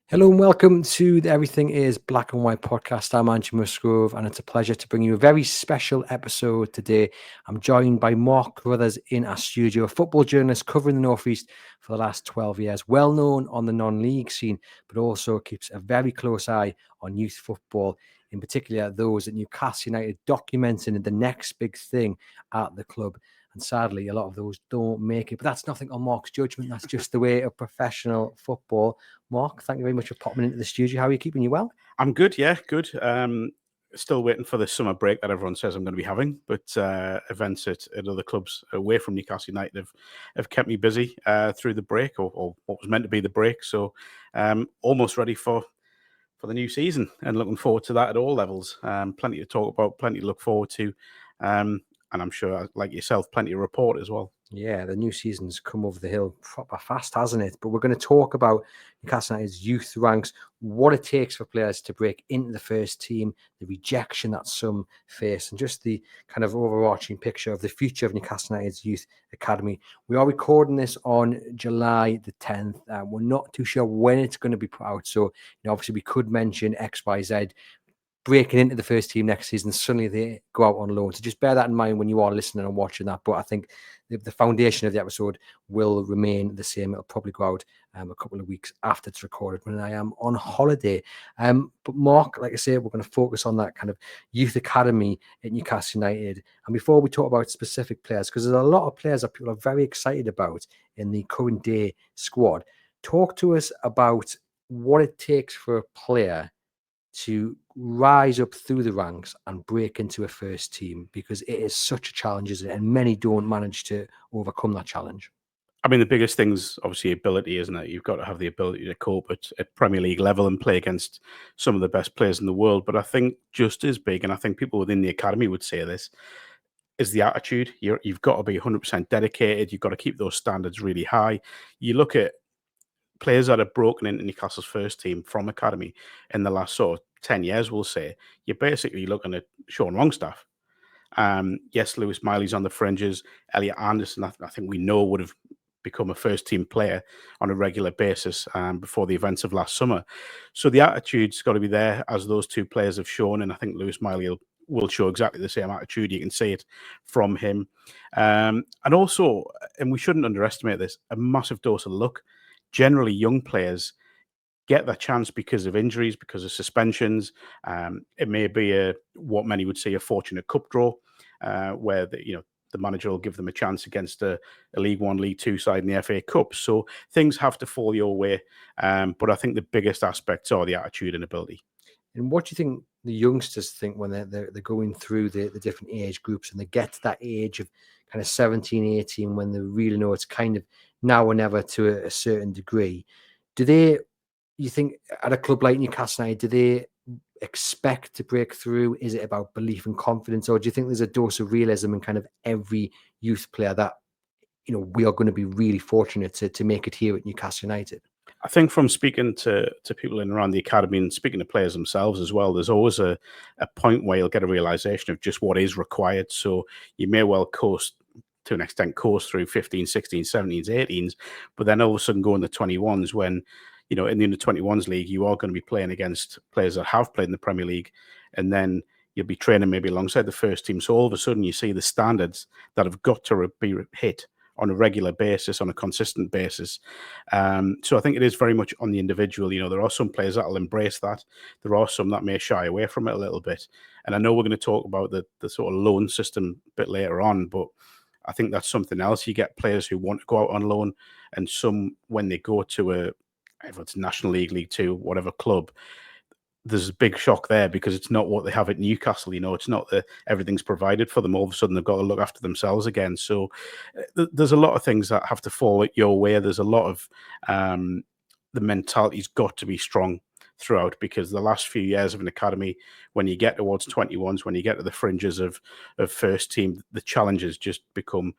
Hello and welcome to the Everything is Black and White podcast. I'm Andrew Musgrove and it's a pleasure to bring you a very special episode today. I'm joined by Mark Carruthers in our studio, a football journalist covering the North East for the last 12 years, well known on the non-league scene, but also keeps a very close eye on youth football, in particular those at Newcastle United, documenting the next big thing at the club. And sadly, a lot of those don't make it. But that's nothing on Mark's judgment. That's just the way of professional football. Mark, thank you very much for popping into the studio. How are you keeping? You well? I'm good, yeah, good. Still waiting for the summer break that everyone says I'm going to be having. But events at other clubs away from Newcastle United have kept me busy through the break, or what was meant to be the break. So almost ready for the new season and looking forward to that at all levels. Plenty to talk about, plenty to look forward to. And I'm sure, like yourself, plenty to report as well. Yeah, the new season's come over the hill proper fast, hasn't it? But we're going to talk about Newcastle United's youth ranks, what it takes for players to break into the first team, the rejection that some face, and just the kind of overarching picture of the future of Newcastle United's youth academy. We are recording this on July the 10th. We're not too sure when it's going to be put out. So, obviously, we could mention XYZ breaking into the first team next season, suddenly they go out on loan. So just bear that in mind when you are listening and watching that. But I think the foundation of the episode will remain the same. It'll probably go out a couple of weeks after it's recorded when I am on holiday. But Mark, like I say, we're going to focus on that kind of youth academy at Newcastle United. And before we talk about specific players, because there's a lot of players that people are very excited about in the current day squad, talk to us about what it takes for a player to rise up through the ranks and break into a first team, because it is such a challenge, isn't it? And many don't manage to overcome that challenge. I mean, the biggest thing's obviously ability, isn't it? You've got to have the ability to cope at Premier League level and play against some of the best players in the world. But I think just as big, and I think people within the academy would say this, is the attitude. You've got to be 100% dedicated. You've got to keep those standards really high. You look at players that have broken into Newcastle's first team from academy in the last sort of 10 years, we'll say, you're basically looking at Sean Longstaff. Yes, Lewis Miley's on the fringes. Elliot Anderson, I think we know, would have become a first team player on a regular basis before the events of last summer. So the attitude's got to be there, as those two players have shown. And I think Lewis Miley will show exactly the same attitude. You can see it from him. And also, and we shouldn't underestimate this, a massive dose of luck. Generally, young players get that chance because of injuries, because of suspensions. It may be what many would say a fortunate cup draw, where the manager will give them a chance against a League One, League Two side in the FA Cup. So things have to fall your way. But I think the biggest aspects are the attitude and ability. And what do you think the youngsters think when they're going through the different age groups and they get to that age of kind of 17, 18, when they really know it's kind of now or never to a certain degree? You think at a club like Newcastle United, do they expect to break through? Is it about belief and confidence? Or do you think there's a dose of realism in kind of every youth player that, we are going to be really fortunate to make it here at Newcastle United? I think from speaking to people in and around the academy and speaking to players themselves as well, there's always a point where you'll get a realization of just what is required. So you may well coast through 15, 16, 17s, 18s, but then all of a sudden go in the 21s when, in the under 21s league, you are going to be playing against players that have played in the Premier League, and then you'll be training maybe alongside the first team. So all of a sudden you see the standards that have got to be hit on a regular basis, on a consistent basis. So I think it is very much on the individual. There are some players that will embrace that. There are some that may shy away from it a little bit. And I know we're going to talk about the sort of loan system a bit later on, but I think that's something else. You get players who want to go out on loan, and some, when they go to if it's National League, League Two, whatever club, there's a big shock there because it's not what they have at Newcastle. It's not that everything's provided for them. All of a sudden, they've got to look after themselves again. So there's a lot of things that have to fall your way. There's a lot of the mentality's got to be strong throughout, because the last few years of an academy, when you get towards 21s, when you get to the fringes of first team, the challenges just become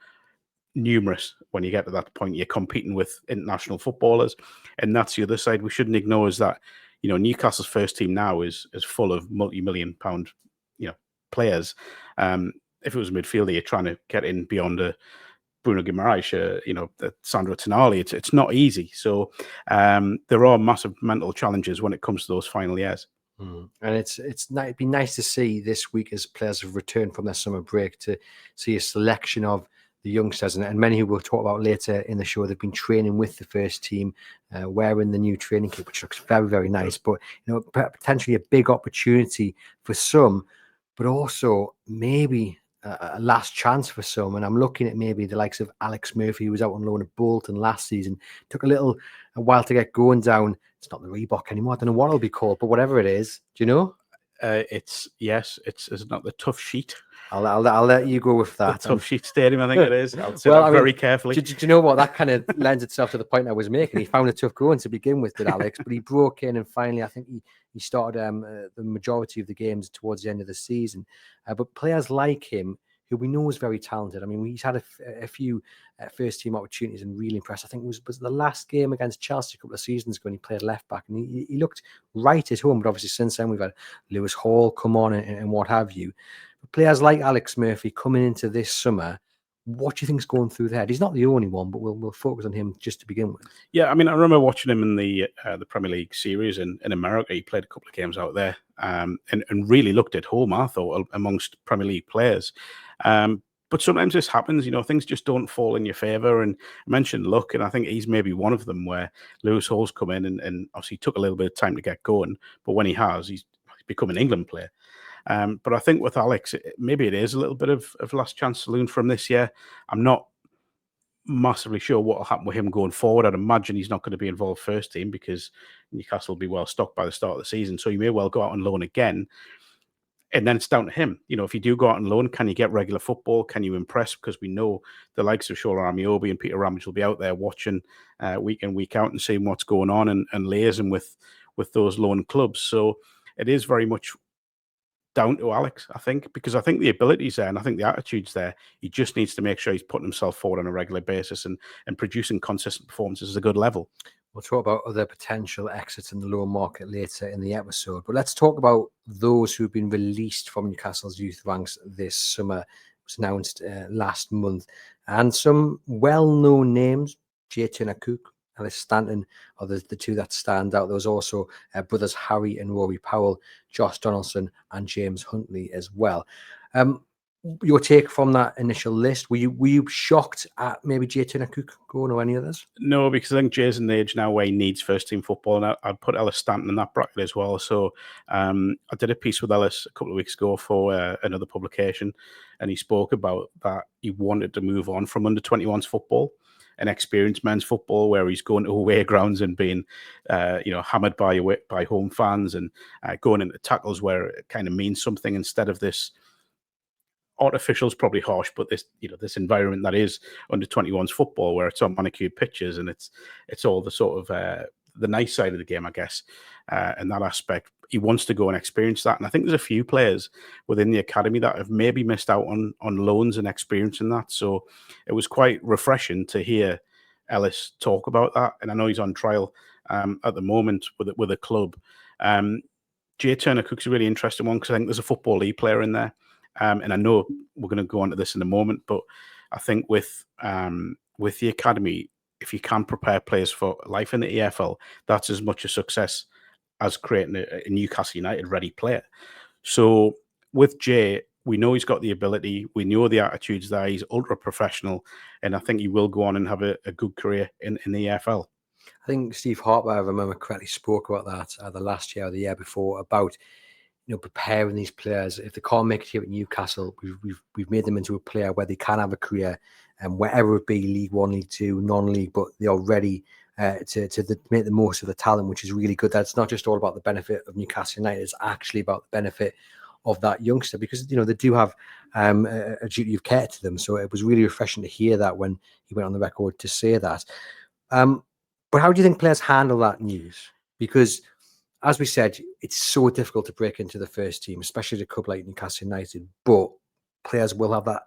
numerous when you get to that point. You're competing with international footballers, and that's the other side we shouldn't ignore, is that, you know, Newcastle's first team now is full of multi-million pound, you know, players. If it was a midfielder, you're trying to get in beyond a Bruno Guimaraes, you know, Sandro Tonali. It's not easy. So there are massive mental challenges when it comes to those final years. And it'd be nice to see this week, as players have returned from their summer break, to see a selection of the youngsters, and many who we'll talk about later in the show. They've been training with the first team, wearing the new training kit, which looks very, very nice. But, you know, potentially a big opportunity for some, but also maybe a last chance for some. And I'm looking at maybe the likes of Alex Murphy, who was out on loan at Bolton last season. Took a while to get going down. It's not the Reebok anymore. I don't know what it'll be called, but whatever it is, do you know? It's not the Tough Sheet. I'll let you go with that. The Tough Sheet Stadium, I think it is. I'll say very carefully. Do you know what? That kind of lends itself to the point I was making. He found it tough going to begin with, did Alex, but he broke in, and finally, I think he started the majority of the games towards the end of the season. But players like him, who we know is very talented. I mean, he's had a few first team opportunities and really impressed. I think it was the last game against Chelsea a couple of seasons ago, and he played left back, and he looked right at home. But obviously, since then, we've had Lewis Hall come on and what have you. But players like Alex Murphy coming into this summer, what do you think is going through there? He's not the only one, but we'll focus on him just to begin with. Yeah, I mean, I remember watching him in the Premier League series in America. He played a couple of games out there, and really looked at home, I thought, amongst Premier League players. But sometimes this happens, you know, things just don't fall in your favour. And I mentioned luck, and I think he's maybe one of them, where Lewis Hall's come in and obviously took a little bit of time to get going. But when he has, he's become an England player. But I think with Alex, maybe it is a little bit of last chance saloon from this year. I'm not massively sure what will happen with him going forward. I'd imagine he's not going to be involved first team, because Newcastle will be well stocked by the start of the season. So he may well go out on loan again. And then it's down to him. You know, if you do go out on loan, can you get regular football? Can you impress? Because we know the likes of Shola Amiobi and Peter Ramage will be out there watching week in, week out, and seeing what's going on and liaising with those loan clubs. So it is very much down to Alex, I think, because I think the ability's there and I think the attitude's there. He just needs to make sure he's putting himself forward on a regular basis and producing consistent performances at a good level. We'll talk about other potential exits in the loan market later in the episode, but let's talk about those who've been released from Newcastle's youth ranks this summer. It was announced last month, and some well-known names: Jay Turner-Cook, Ellis Stanton are the two that stand out. There was also brothers Harry and Rory Powell, Josh Donaldson and James Huntley as well. Your take from that initial list, were you shocked at maybe Jay Turner-Cook going, or any others? No, because I think Jay's in the age now where he needs first team football, and I'd put Ellis Stanton in that bracket as well. So I did a piece with Ellis a couple of weeks ago for another publication, and he spoke about that he wanted to move on from under-21s football and experience men's football, where he's going to away grounds and being hammered by home fans, and going into tackles where it kind of means something, instead of this artificial is probably harsh, but this environment that is under 21s football, where it's on manicured pitches and it's all the sort of the nice side of the game, I guess. In that aspect, he wants to go and experience that. And I think there's a few players within the academy that have maybe missed out on loans and experiencing that. So it was quite refreshing to hear Ellis talk about that. And I know he's on trial at the moment with a club. Jay Turner-Cook's a really interesting one, because I think there's a Football League player in there. And I know we're going to go on to this in a moment, but I think with the academy, if you can prepare players for life in the EFL, that's as much a success as creating a Newcastle United ready player. So with Jay, we know he's got the ability, we know the attitude's there, he's ultra professional, and I think he will go on and have a good career in the EFL. I think Steve Harper, if I remember correctly, spoke about that the last year or the year before, about preparing these players. If they can't make it here at Newcastle, we've made them into a player where they can have a career, and wherever it be, League One, League Two, non-league, but they are ready to make the most of the talent, which is really good. That's not just all about the benefit of Newcastle United; it's actually about the benefit of that youngster, because they do have a duty of care to them. So it was really refreshing to hear that when he went on the record to say that. But how do you think players handle that news? Because, as we said, it's so difficult to break into the first team, especially at a club like Newcastle United. But players will have that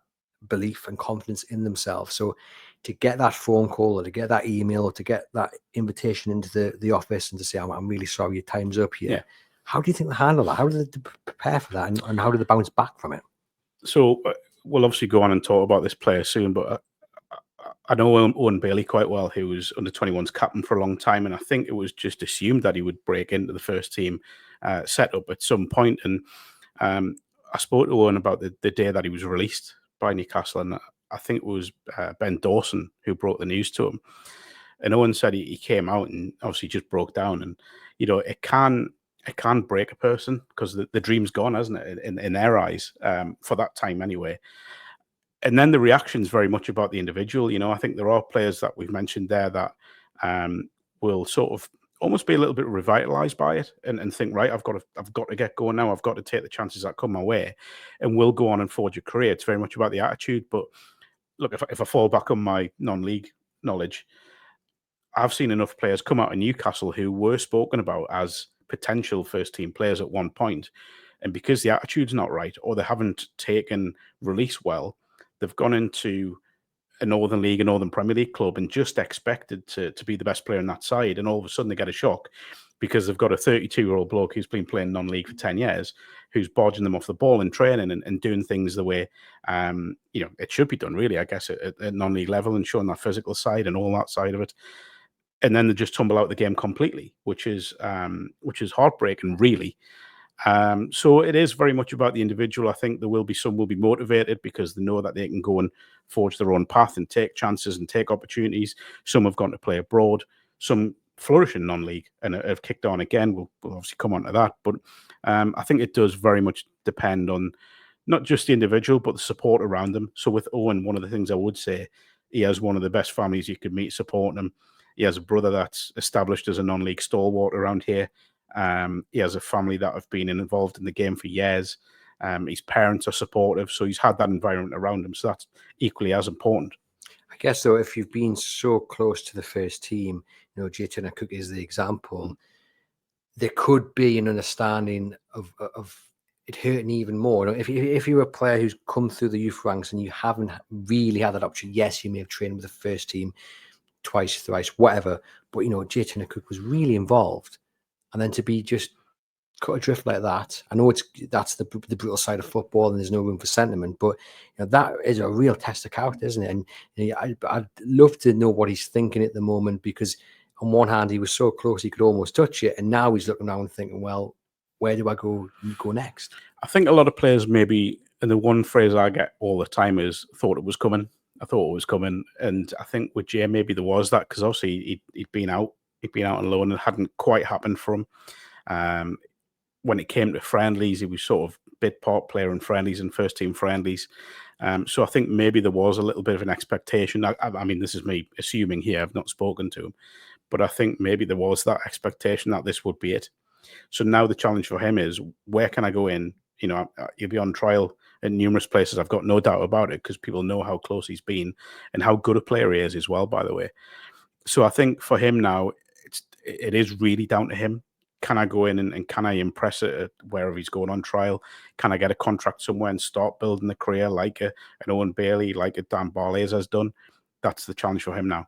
belief and confidence in themselves. So to get that phone call or to get that email or to get that invitation into the office and to say, I'm really sorry, your time's up here. Yeah. How do you think they handle that? How do they prepare for that? And how do they bounce back from it? So we'll obviously go on and talk about this player soon, but I know Owen Bailey quite well, who was under 21's captain for a long time, and I think it was just assumed that he would break into the first team setup at some point. And I spoke to Owen about the day that he was released by Newcastle, and I think it was Ben Dawson who brought the news to him. And Owen said he came out and obviously just broke down. And it can break a person because the dream's gone, hasn't it, in their eyes, for that time anyway. And then the reaction's very much about the individual. I think there are players that we've mentioned there that will sort of almost be a little bit revitalized by it and think, right, I've got to get going now. I've got to take the chances that come my way, and will go on and forge a career. It's very much about the attitude. But look, if I fall back on my non-league knowledge, I've seen enough players come out of Newcastle who were spoken about as potential first-team players at one point, and because the attitude's not right or they haven't taken release well, they've gone into a Northern League, a Northern Premier League club, and just expected to be the best player on that side, and all of a sudden they get a shock because they've got a 32-year-old bloke who's been playing non-league for 10 years, who's bodging them off the ball and training and doing things the way it should be done, really, I guess, at non-league level, and showing that physical side and all that side of it. And then they just tumble out the game completely, which is heartbreaking, really. So it is very much about the individual. I think there will be some will be motivated because they know that they can go and forge their own path and take chances and take opportunities. Some have gone to play abroad. Some flourish in non-league and have kicked on again. We'll obviously come on to that. But I think it does very much depend on not just the individual, but the support around them. So with Owen, one of the things I would say, he has one of the best families you could meet supporting him. He has a brother that's established as a non-league stalwart around here. He has a family that have been involved in the game for years. His parents are supportive, so he's had that environment around him. So that's equally as important. I guess, though, if you've been so close to the first team, Jay Turner-Cook is the example, there could be an understanding of it hurting even more. If you're a player who's come through the youth ranks and you haven't really had that option, yes, you may have trained with the first team twice, thrice, whatever, but, Jay Turner-Cook was really involved. And then to be just cut adrift like that, I know that's the brutal side of football and there's no room for sentiment, but that is a real test of character, isn't it? And I'd love to know what he's thinking at the moment, because on one hand he was so close he could almost touch it, and now he's looking around and thinking, well, where do I go next? I think a lot of players maybe, and the one phrase I get all the time is thought it was coming. I thought it was coming, and I think with Jay maybe there was that, because obviously he'd been out on loan and it hadn't quite happened for him. When it came to friendlies, he was sort of bit part player in friendlies and first team friendlies. So I think maybe there was a little bit of an expectation. I mean, this is me assuming here. I've not spoken to him, but I think maybe there was that expectation that this would be it. So now the challenge for him is, where can I go in? He'll be on trial in numerous places. I've got no doubt about it, because people know how close he's been and how good a player he is as well, by the way. So I think for him now, it is really down to him. Can I go in and can I impress it wherever he's going on trial? Can I get a contract somewhere and start building a career like an Owen Bailey, like a Dan Barlays has done? That's the challenge for him now.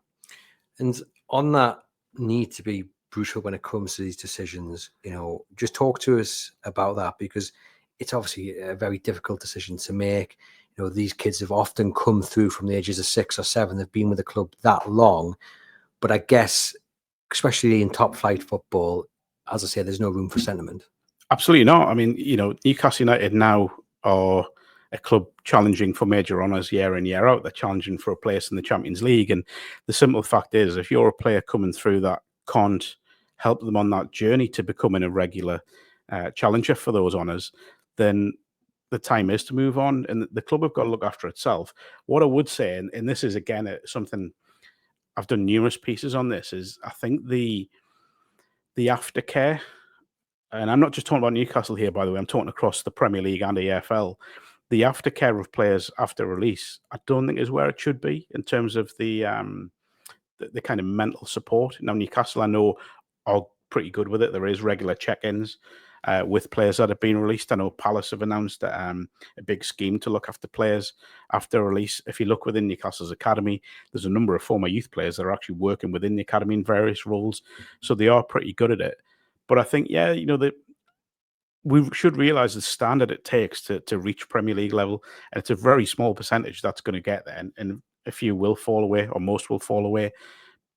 And on that need to be brutal when it comes to these decisions, just talk to us about that, because it's obviously a very difficult decision to make. These kids have often come through from the ages of 6 or 7. They've been with the club that long. But I guess, especially in top flight football, as I say, there's no room for sentiment. Absolutely not. I mean, Newcastle United now are a club challenging for major honours year in, year out. They're challenging for a place in the Champions League. And the simple fact is, if you're a player coming through that can't help them on that journey to becoming a regular challenger for those honours, then the time is to move on. And the club have got to look after itself. What I would say, and this is, again, something I've done numerous pieces on this, is I think the aftercare, and I'm not just talking about Newcastle here, by the way, I'm talking across the Premier League and EFL, the aftercare of players after release, I don't think is where it should be in terms of the kind of mental support. Now, Newcastle, I know, are pretty good with it. There is regular check-ins. with players that have been released. I know Palace have announced a big scheme to look after players after release. If you look within Newcastle's academy, there's a number of former youth players that are actually working within the academy in various roles, so they are pretty good at it. But I think, yeah, we should realise the standard it takes to reach Premier League level, and it's a very small percentage that's going to get there, and a few will fall away, or most will fall away.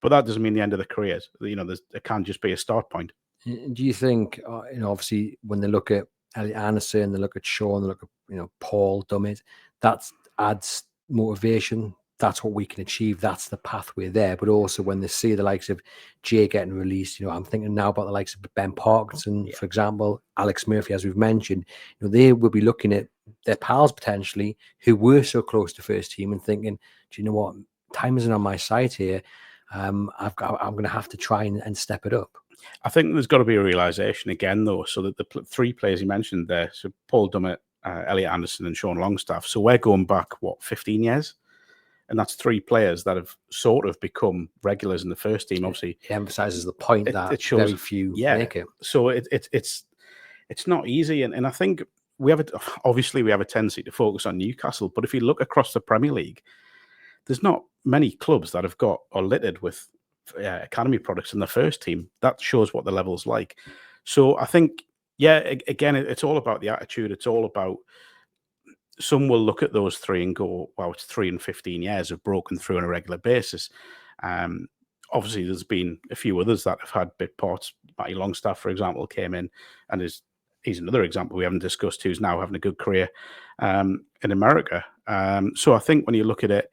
But that doesn't mean the end of the careers. It can't just be a start point. Do you think, obviously, when they look at Elliot Anderson, they look at Sean, they look at Paul Dummett, that adds motivation. That's what we can achieve. That's the pathway there. But also when they see the likes of Jay getting released, I'm thinking now about the likes of Ben Parkinson, for example, Alex Murphy, as we've mentioned. They will be looking at their pals potentially who were so close to first team and thinking, do you know what? Time isn't on my side here. I'm going to have to try and step it up. I think there's got to be a realisation again, though, so that the three players you mentioned there, so Paul Dummett, Elliot Anderson and Sean Longstaff, so we're going back, 15 years? And that's three players that have sort of become regulars in the first team. Obviously, it emphasises the point that it shows, very few make it. So it's not easy, and I think we have a tendency to focus on Newcastle, but if you look across the Premier League, there's not many clubs that have got or littered with academy products in the first team. That shows what the level's like. So I think, again, it's all about the attitude. It's all about, some will look at those three and go, wow, it's 3 and 15 years have broken through on a regular basis. Obviously, there's been a few others that have had bit parts. Matty Longstaff, for example, came in and he's another example we haven't discussed, who's now having a good career in America. So I think when you look at it,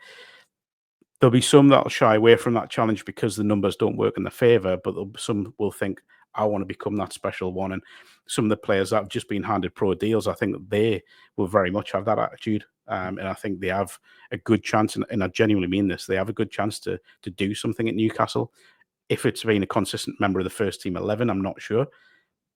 there'll be some that'll shy away from that challenge because the numbers don't work in their favour, but some will think, I want to become that special one. And some of the players that have just been handed pro deals, I think that they will very much have that attitude. And I think they have a good chance, and I genuinely mean this, they have a good chance to do something at Newcastle. If it's being a consistent member of the first team 11, I'm not sure.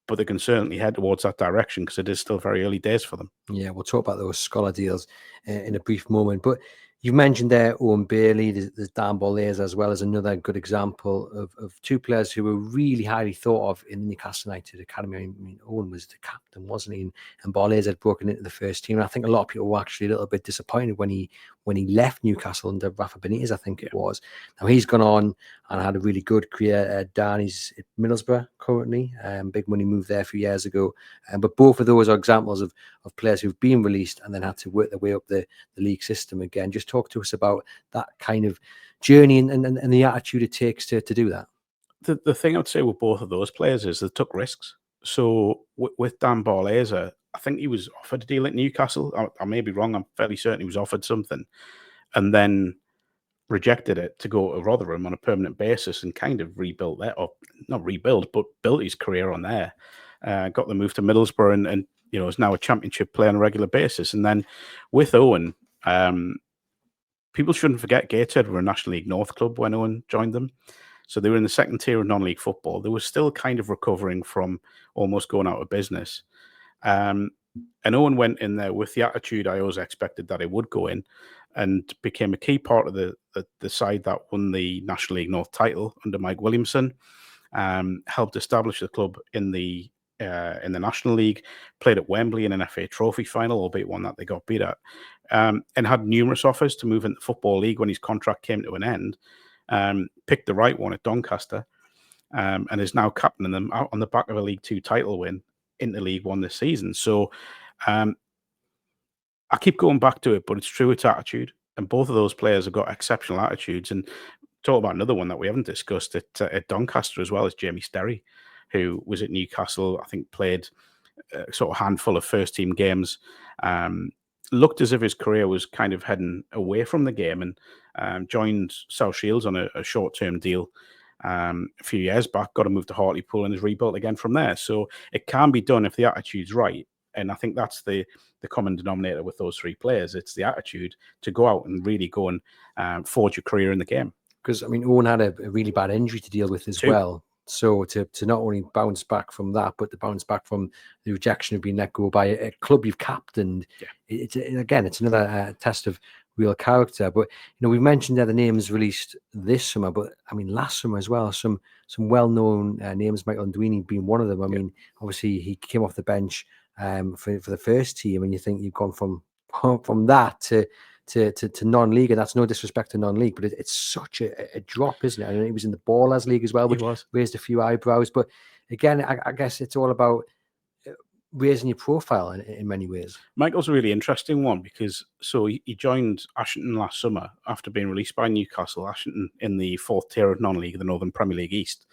But they can certainly head towards that direction because it is still very early days for them. Yeah, we'll talk about those scholar deals in a brief moment. But you mentioned there Owen Bailey, there's Dan Bollez as well as another good example of two players who were really highly thought of in the Newcastle United Academy. I mean, Owen was the captain, wasn't he? And Bollez had broken into the first team. And I think a lot of people were actually a little bit disappointed when he left Newcastle under Rafa Benitez, I think it was. Now he's gone on and had a really good career. Dan, he's at Middlesbrough currently. Big money move there a few years ago. But both of those are examples of players who've been released and then had to work their way up the league system again. Just talk to us about that kind of journey and the attitude it takes to do that. The thing I would say with both of those players is they took risks. So with Dan Bollez, I think he was offered a deal at Newcastle. I may be wrong. I'm fairly certain he was offered something and then rejected it to go to Rotherham on a permanent basis and kind of rebuilt that, or not rebuild, but built his career on there. Got the move to Middlesbrough and is now a championship player on a regular basis. And then with Owen, people shouldn't forget Gateshead were a National League North club when Owen joined them. So they were in the second tier of non-league football. They were still kind of recovering from almost going out of business. And Owen went in there with the attitude I always expected that he would go in, and became a key part of the side that won the National League North title under Mike Williamson. Helped establish the club in the National League, played at Wembley in an FA Trophy final, albeit one that they got beat at, and had numerous offers to move into the Football League when his contract came to an end. Picked the right one at Doncaster, and is now captaining them out on the back of a League Two title win into League One this season. So I keep going back to it, but it's true, it's attitude. And both of those players have got exceptional attitudes. And talk about another one that we haven't discussed at Doncaster as well, as Jamie Sterry, who was at Newcastle, I think played a sort of handful of first team games. Looked as if his career was kind of heading away from the game, and joined South Shields on a short-term deal a few years back, got to move to Hartlepool and is rebuilt again from there. So it can be done if the attitude's right. And I think that's the common denominator with those three players. It's the attitude to go out and really go and forge your career in the game. Because, I mean, Owen had a really bad injury to deal with as well. So to not only bounce back from that, but to bounce back from the rejection of being let go by a club you've captained, it's another test of real character. But we've mentioned the names released this summer, but I mean last summer as well. Some well-known names, Michael Ndwini being one of them. I mean, obviously he came off the bench for the first team, and you think you've gone from that to non-league, and that's no disrespect to non-league, but it's such a drop, isn't it? And he was in the Ballers League as well, which raised a few eyebrows. But again, I guess it's all about raising your profile in many ways. Michael's a really interesting one because he joined Ashington last summer after being released by Newcastle. Ashington in the 4th tier of non-league, the Northern Premier League East.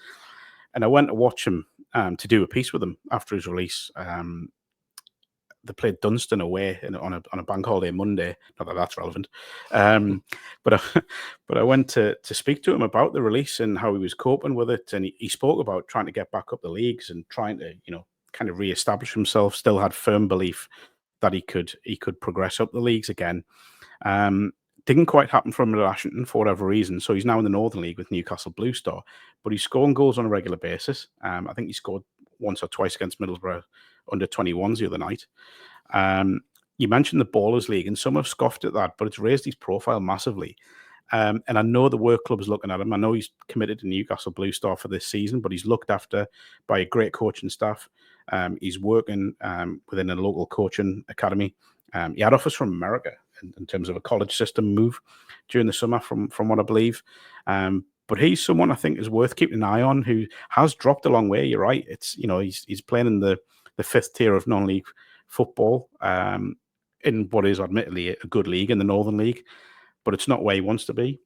And I went to watch him to do a piece with him after his release. They played Dunstan away on a bank holiday Monday. Not that that's relevant, but I went to speak to him about the release and how he was coping with it, and he spoke about trying to get back up the leagues and trying to kind of re-establish himself. Still had firm belief that he could progress up the leagues again. Didn't quite happen for him at Ashington for whatever reason. So he's now in the Northern League with Newcastle Blue Star, but he's scoring goals on a regular basis. I think he scored once or twice against Middlesbrough under 21s the other night. You mentioned the Ballers League, and some have scoffed at that, but it's raised his profile massively. And I know the work club is looking at him. I know he's committed to Newcastle Blue Star for this season, but he's looked after by a great coaching staff. He's working within a local coaching academy. He had offers from America in terms of a college system move during the summer, from what I believe. But he's someone I think is worth keeping an eye on, who has dropped a long way. You're right. It's he's playing in the 5th tier of non-league football in what is admittedly a good league in the Northern League, but it's not where he wants to be.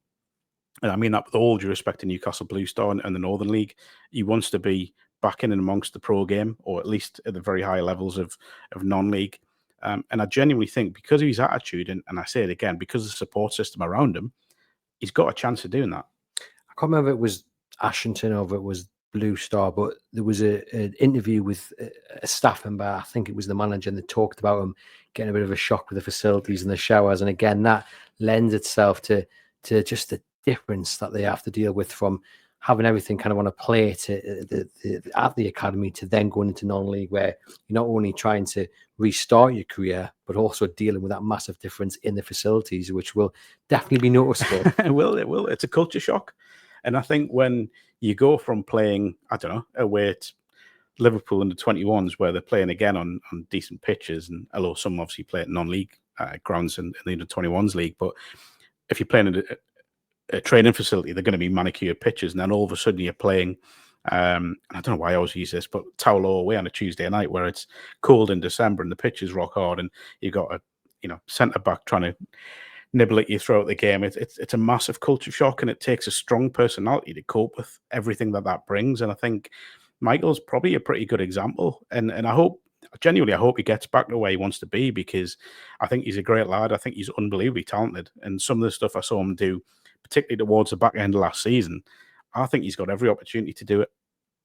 And I mean that with all due respect to Newcastle Blue Star and the Northern League. He wants to be back in and amongst the pro game, or at least at the very high levels of non-league. And I genuinely think because of his attitude, and I say it again, because of the support system around him, he's got a chance of doing that. I can't remember if it was Ashington or if it was Blue Star, but there was an interview with a staff member. I think it was the manager, and they talked about him getting a bit of a shock with the facilities and the showers. And again, that lends itself to just the difference that they have to deal with from having everything kind of on a plate at the academy to then going into non-league, where you're not only trying to restart your career, but also dealing with that massive difference in the facilities, which will definitely be noticeable. It will. It's a culture shock. And I think when you go from playing, I don't know, away at Liverpool under 21s, where they're playing again on decent pitches, and although some obviously play at non-league grounds in the under 21s league, but if you're playing at a training facility, they're going to be manicured pitches, and then all of a sudden you're playing, I don't know why I always use this, but Towlow away on a Tuesday night where it's cold in December and the pitch is rock hard, and you've got a centre back trying to nibble at you throughout the game. It's a massive culture shock, and it takes a strong personality to cope with everything that brings. And I think Michael's probably a pretty good example, and I genuinely hope he gets back to where he wants to be, because I think he's a great lad. I think he's unbelievably talented, and some of the stuff I saw him do, particularly towards the back end of last season, I think he's got every opportunity to do it.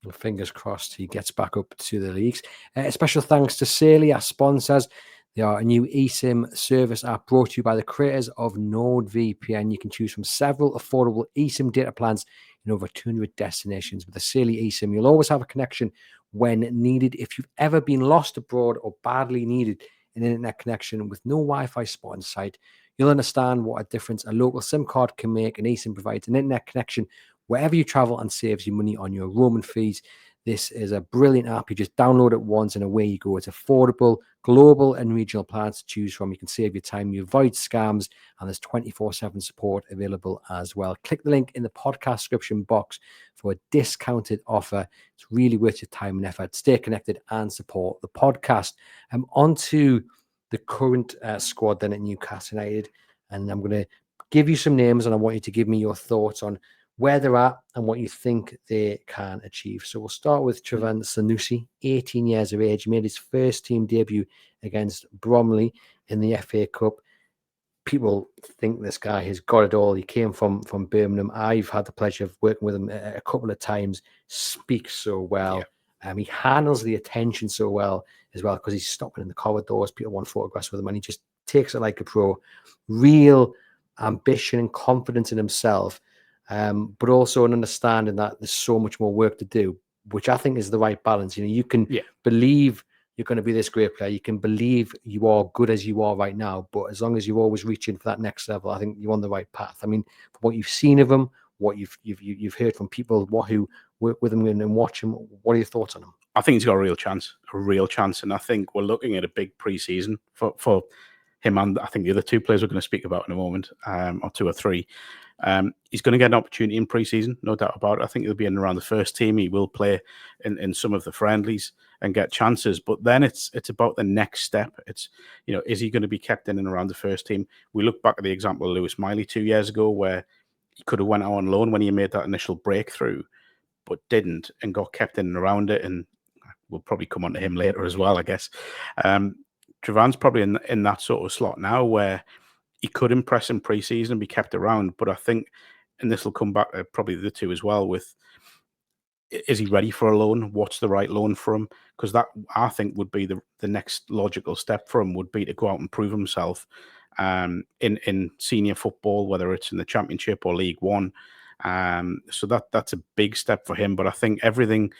Well, fingers crossed he gets back up to the leagues. Special thanks to Saily, our sponsors. They are a new eSIM service app brought to you by the creators of NordVPN. You can choose from several affordable eSIM data plans in over 200 destinations. With a Saily eSIM, you'll always have a connection when needed. If you've ever been lost abroad or badly needed an internet connection with no Wi-Fi spot on site, you'll understand what a difference a local SIM card can make. An eSIM provides an internet connection wherever you travel and saves you money on your roaming fees. This is a brilliant app. You just download it once and away you go. It's affordable, global and regional plans to choose from. You can save your time, you avoid scams, and there's 24/7 support available as well. Click the link in the podcast description box for a discounted offer. It's really worth your time and effort. Stay connected and support the podcast. On to the current squad then at Newcastle United, and I'm going to give you some names, and I want you to give me your thoughts on where they're at and what you think they can achieve. So we'll start with Trevor Sanusi, 18 years of age. He made his first team debut against Bromley in the FA Cup. People think this guy has got it all. He came from Birmingham. I've had the pleasure of working with him a couple of times. Speaks so well. Yeah. He handles the attention so well as well, because he's stopping in the corridors. People want photographs with him, and he just takes it like a pro. Real ambition and confidence in himself. But also an understanding that there's so much more work to do, which I think is the right balance. You can believe you're going to be this great player. You can believe you are good as you are right now, but as long as you're always reaching for that next level, I think you're on the right path. I mean, from what you've seen of him, what you've heard from people who work with him and watch him, what are your thoughts on him? I think he's got a real chance, and I think we're looking at a big pre-season for him, and I think the other two players we're going to speak about in a moment, or two or three. He's going to get an opportunity in pre-season, no doubt about it. I think he'll be in around the first team. He will play in some of the friendlies and get chances, but then it's about the next step. It's, is he going to be kept in and around the first team? We look back at the example of Lewis Miley 2 years ago, where he could have went out on loan when he made that initial breakthrough, but didn't, and got kept in and around it. And we'll probably come on to him later as well, I guess. Trevan's probably in that sort of slot now, where he could impress in pre-season and be kept around. But I think, and this will come back to probably the two as well, with, is he ready for a loan? What's the right loan for him? Because that, I think, would be the next logical step for him, would be to go out and prove himself in senior football, whether it's in the Championship or League One. So that's a big step for him. But I think everything,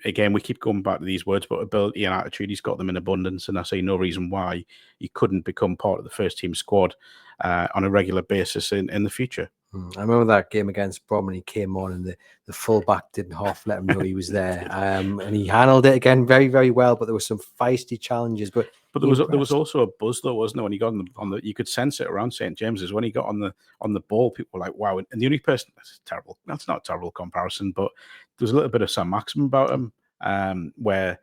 again, we keep going back to these words, but ability and attitude, he's got them in abundance, and I see no reason why he couldn't become part of the first team squad on a regular basis in the future. I remember that game against Brom, he came on and the fullback didn't half let him know he was there, and he handled it again very, very well. But there were some feisty challenges. But there was also a buzz though, wasn't there, when he got on the you could sense it around St James's when he got on the ball. People were like, wow. And the only person, that's not a terrible comparison, but there was a little bit of Sam Maxim about him, where,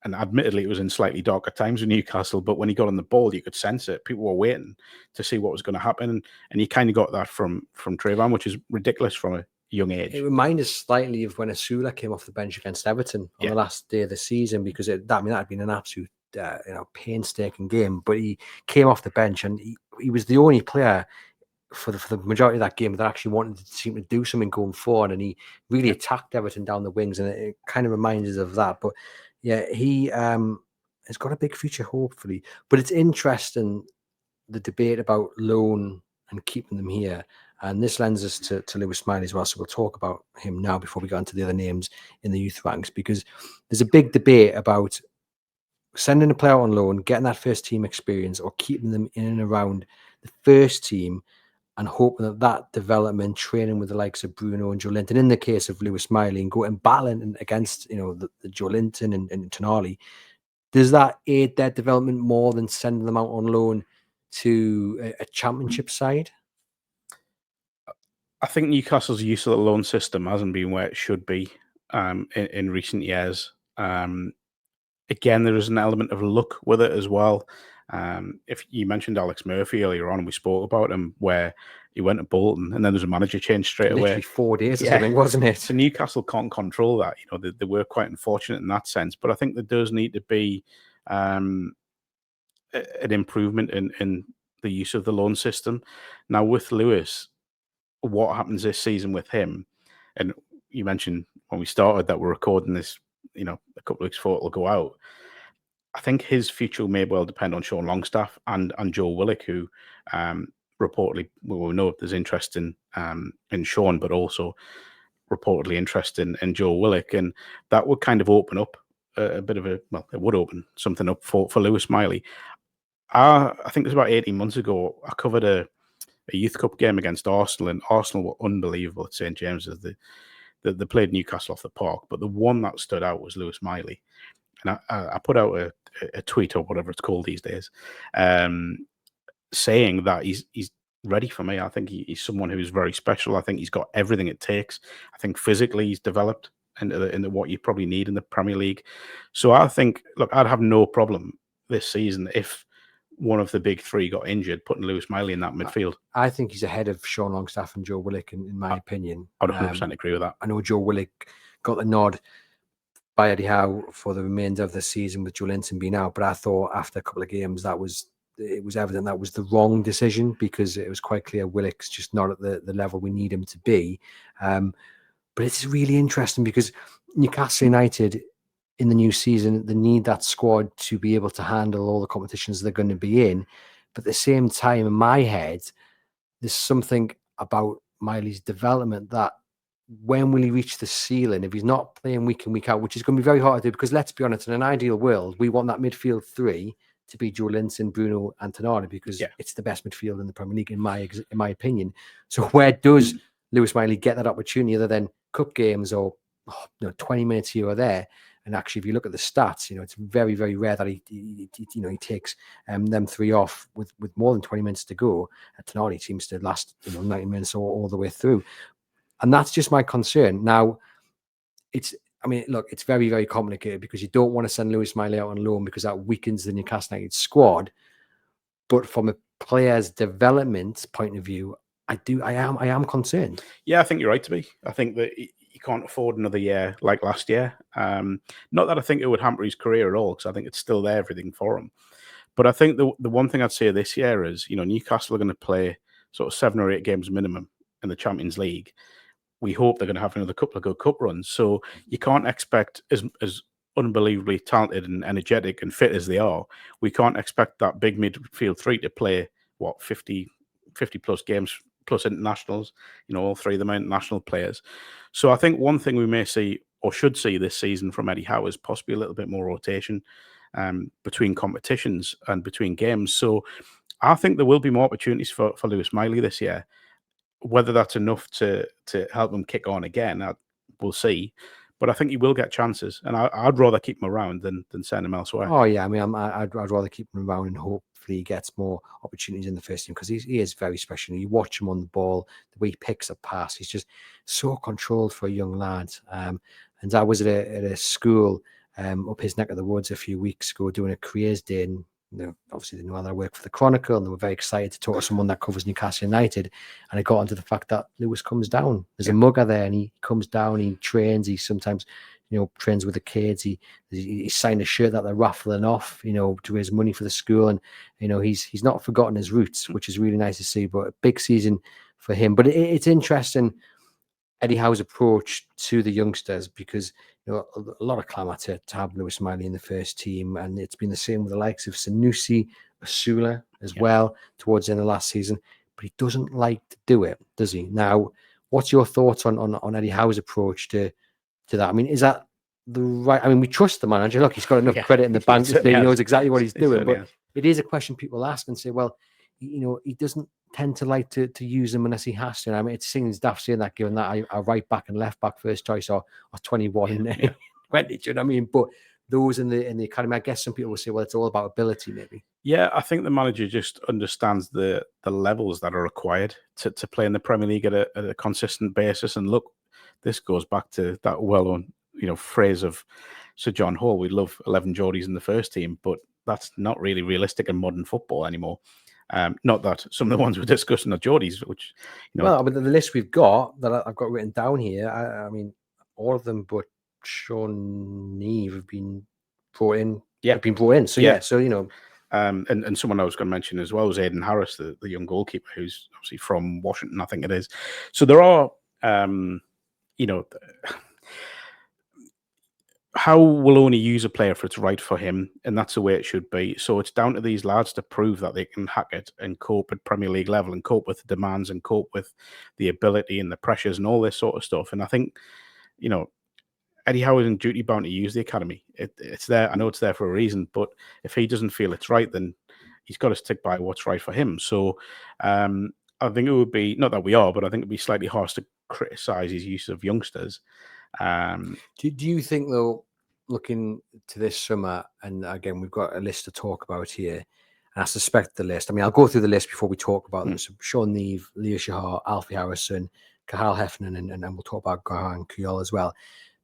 and admittedly it was in slightly darker times with Newcastle, but when he got on the ball, you could sense it. People were waiting to see what was going to happen, and you kind of got that from Trevan, which is ridiculous from a young age. It reminded us slightly of when Asula came off the bench against Everton on the last day of the season, because that had been an absolute painstaking game. But he came off the bench, and he was the only player for the majority of that game that actually wanted to seem to do something going forward, and he really attacked Everton down the wings, and it kind of reminds us of that. But yeah, he has got a big future, hopefully. But it's interesting, the debate about loan and keeping them here, and this lends us to Lewis Miley as well. So we'll talk about him now before we go into the other names in the youth ranks, because there's a big debate about sending a player on loan, getting that first team experience, or keeping them in and around the first team and hoping that development, training with the likes of Bruno and Joe Linton, in the case of Lewis Miley, and go and battling against the Joe Linton and Tonali, does that aid their development more than sending them out on loan to a championship side? I think Newcastle's use of the loan system hasn't been where it should be in recent years. Again, there is an element of luck with it as well. If you mentioned Alex Murphy earlier on, we spoke about him, where he went to Bolton and then there's a manager change straight away. 4 days, I think, wasn't it? So Newcastle can't control that. They were quite unfortunate in that sense. But I think there does need to be an improvement in the use of the loan system. Now, with Lewis, what happens this season with him? And you mentioned when we started that we're recording this, a couple of weeks before it'll go out. I think his future may well depend on Sean Longstaff and Joe Willock, who reportedly, we know there's interest in Sean, but also reportedly interest in Joe Willock, and that would kind of open up a bit of it would open something up for Lewis Miley. I think it was about 18 months ago, I covered a youth cup game against Arsenal, and Arsenal were unbelievable at St James's. They played Newcastle off the park, but the one that stood out was Lewis Miley. And I put out a tweet, or whatever it's called these days, saying that he's ready for me. I think he's someone who's very special. I think he's got everything it takes. I think physically he's developed into what you probably need in the Premier League. So I think, look, I'd have no problem this season if one of the big three got injured, putting Lewis Miley in that midfield. I think he's ahead of Sean Longstaff and Joe Willock, in my opinion. I'd 100% agree with that. I know Joe Willock got the nod by Eddie Howe for the remainder of the season with Joe Linton being out, but I thought after a couple of games it was evident that was the wrong decision, because it was quite clear Willock's just not at the level we need him to be. But it's really interesting, because Newcastle United in the new season, they need that squad to be able to handle all the competitions they're going to be in. But at the same time, in my head, there's something about Miley's development that when will he reach the ceiling if he's not playing week in, week out, which is going to be very hard to do, because let's be honest, in an ideal world, we want that midfield three to be Joe Linton, Bruno and Tonali, because it's the best midfield in the Premier League, in my opinion. So where does Lewis Miley get that opportunity other than cup games or 20 minutes here or there? And actually, if you look at the stats, it's very, very rare that he takes them three off with more than 20 minutes to go. Tonali seems to last 90 minutes all the way through. And that's just my concern. Now, it's very, very complicated, because you don't want to send Lewis Miley out on loan, because that weakens the Newcastle United squad. But from a player's development point of view, I am concerned. Yeah, I think you're right to be. I think that you can't afford another year like last year. Not that I think it would hamper his career at all, because I think it's still there, everything for him. But I think the one thing I'd say this year is, Newcastle are going to play sort of 7 or 8 games minimum in the Champions League. We hope they're going to have another couple of good cup runs. So you can't expect, as unbelievably talented and energetic and fit as they are, we can't expect that big midfield three to play, 50 plus games plus internationals, all three of them are international players. So I think one thing we may see or should see this season from Eddie Howe is possibly a little bit more rotation between competitions and between games. So I think there will be more opportunities for Lewis Miley this year. Whether that's enough to help him kick on again, we'll see. But I think he will get chances, and I'd rather keep him around than send him elsewhere. Oh yeah, I mean, I'd rather keep him around and hopefully he gets more opportunities in the first team, because he is very special. You watch him on the ball, the way he picks a pass, he's just so controlled for a young lad. And I was at a school up his neck of the woods a few weeks ago doing a careers day, and obviously they know that I work for the Chronicle, and they were very excited to talk to someone that covers Newcastle United. And it got onto the fact that Lewis comes down. There's a mugger there, and he comes down, he trains, he sometimes trains with the kids. He signed a shirt that they're raffling off, to raise money for the school. And he's not forgotten his roots, which is really nice to see. But a big season for him. But it's interesting, Eddie Howe's approach to the youngsters, because a lot of clamour to have Lewis Miley in the first team, and it's been the same with the likes of Sanusi, Asula as well towards the end of last season. But he doesn't like to do it, does he? Now, what's your thoughts on Eddie Howe's approach to that? I mean, is that the right? I mean, we trust the manager. Look, he's got enough credit in the bank that he knows exactly what he's doing. But it is a question people ask and say, well, he doesn't tend to like to use them unless he has to. And I mean, it seems daft saying that, given that our right back and left back first choice are 21 and 20. Do you know what I mean? But those in the academy, I guess some people will say, well, it's all about ability, maybe. Yeah, I think the manager just understands the levels that are required to play in the Premier League at a consistent basis. And look, this goes back to that well-known phrase of Sir John Hall: "We'd love 11 Geordies in the first team," but that's not really realistic in modern football anymore. Not that some of the ones we're discussing are Geordies, which well, but the list we've got that I've got written down here, I mean, all of them but Sean Neave have been brought in. Have been brought in. So and someone I was going to mention as well was Aidan Harris, the young goalkeeper, who's obviously from Washington, I think it is. So there are, Howe will only use a player if it's right for him, and that's the way it should be. So it's down to these lads to prove that they can hack it and cope at Premier League level and cope with the demands and cope with the ability and the pressures and all this sort of stuff. And I think, Eddie Howe isn't duty bound to use the academy. It's there. I know it's there for a reason, but if he doesn't feel it's right, then he's got to stick by what's right for him. So I think it would be, not that we are, but I think it'd be slightly harsh to criticise his use of youngsters. Do you think, though, looking to this summer, and again, we've got a list to talk about here, and I suspect the list, I mean, I'll go through the list before we talk about them. So Sean Neave, Neave and Shahar, Alfie Harrison, Cathal Heffernan, and we'll talk about Gahan Kuyol as well.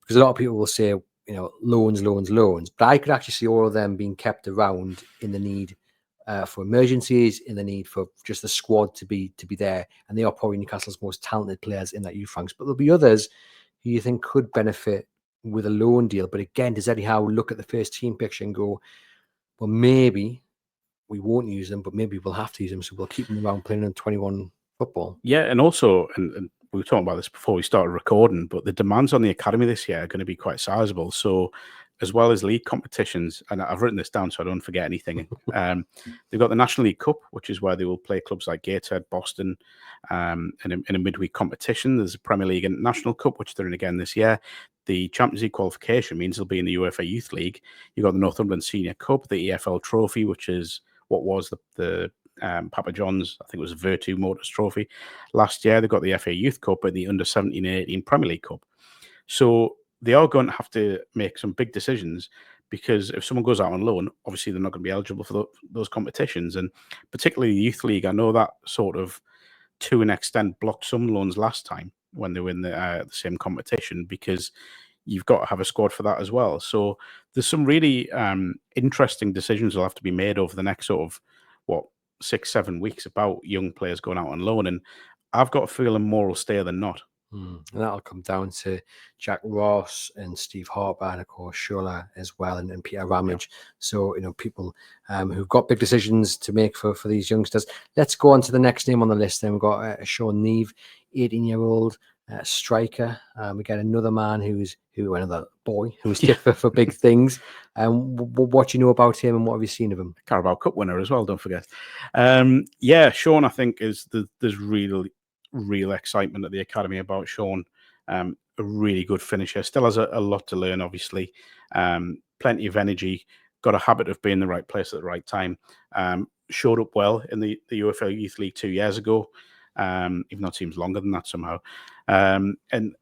Because a lot of people will say, loans. But I could actually see all of them being kept around in the need for emergencies, in the need for just the squad to be there. And they are probably Newcastle's most talented players in that youth ranks. But there'll be others who you think could benefit with a loan deal. But again, does Eddie Howe look at the first team picture and go, well, maybe we won't use them, but maybe we'll have to use them. So we'll keep them around playing in 21 football. Yeah, and also, and we were talking about this before we started recording, but the demands on the academy this year are going to be quite sizable. So as well as league competitions, and I've written this down so I don't forget anything. They've got the National League Cup, which is where they will play clubs like Gateshead, Boston, in a midweek competition. There's a Premier League International Cup, which they're in again this year. The Champions League qualification means they'll be in the UEFA Youth League. You've got the Northumberland Senior Cup, the EFL Trophy, which is what was the Papa John's, I think it was a Virtu Motors Trophy last year. They've got the FA Youth Cup and the Under 17 and 18 Premier League Cup. So they are going to have to make some big decisions, because if someone goes out on loan, obviously they're not going to be eligible for those competitions. And particularly the Youth League, I know that sort of, to an extent, blocked some loans last time when they were in the same competition, because you've got to have a squad for that as well. So there's some really interesting decisions that'll have to be made over the next sort of, 6-7 weeks about young players going out on loan. And I've got a feeling more will stay than not. And that'll come down to Jack Ross and Steve Harper, and of course Shola as well, and Peter Ramage. Yeah. So, people who've got big decisions to make for these youngsters. Let's go on to the next name on the list. Then we've got Sean Neave, 18-year-old striker. We get another man another boy who's tipped for big things. What do you know about him, and what have you seen of him? Carabao Cup winner as well, don't forget. Sean, I think there's real excitement at the academy about Sean. A really good finisher, still has a lot to learn, obviously. Plenty of energy, got a habit of being in the right place at the right time. Showed up well in the UFL Youth League 2 years ago, even though it seems longer than that somehow. And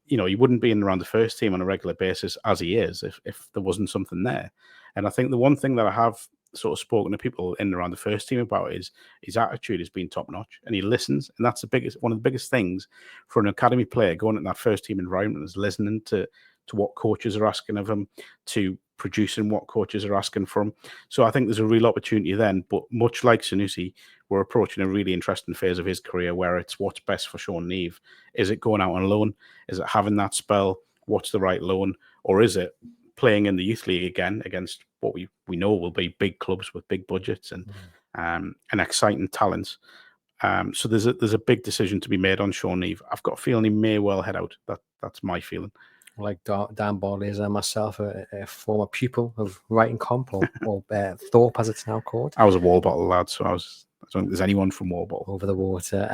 he wouldn't be in around the first team on a regular basis as he is if there wasn't something there. And I think the one thing that I have sort of spoken to people in and around the first team about is his attitude has been top notch, and he listens. And that's one of the biggest things for an academy player going in that first team environment, is listening to what coaches are asking of him, to producing what coaches are asking from him. So I think there's a real opportunity then. But much like Sanusi, we're approaching a really interesting phase of his career where it's what's best for Sean Neave. Is it going out on loan? Is it having that spell? What's the right loan? Or is it playing in the youth league again against what we know will be big clubs with big budgets and exciting talents? So there's a big decision to be made on Sean Neave. I've got a feeling he may well head out. That's my feeling. Like Dan Barley is myself, a former pupil of Wrighton Comp, or Thorpe as it's now called. I was a Walbottle lad, so I don't think there's anyone from Walbottle. Over the water.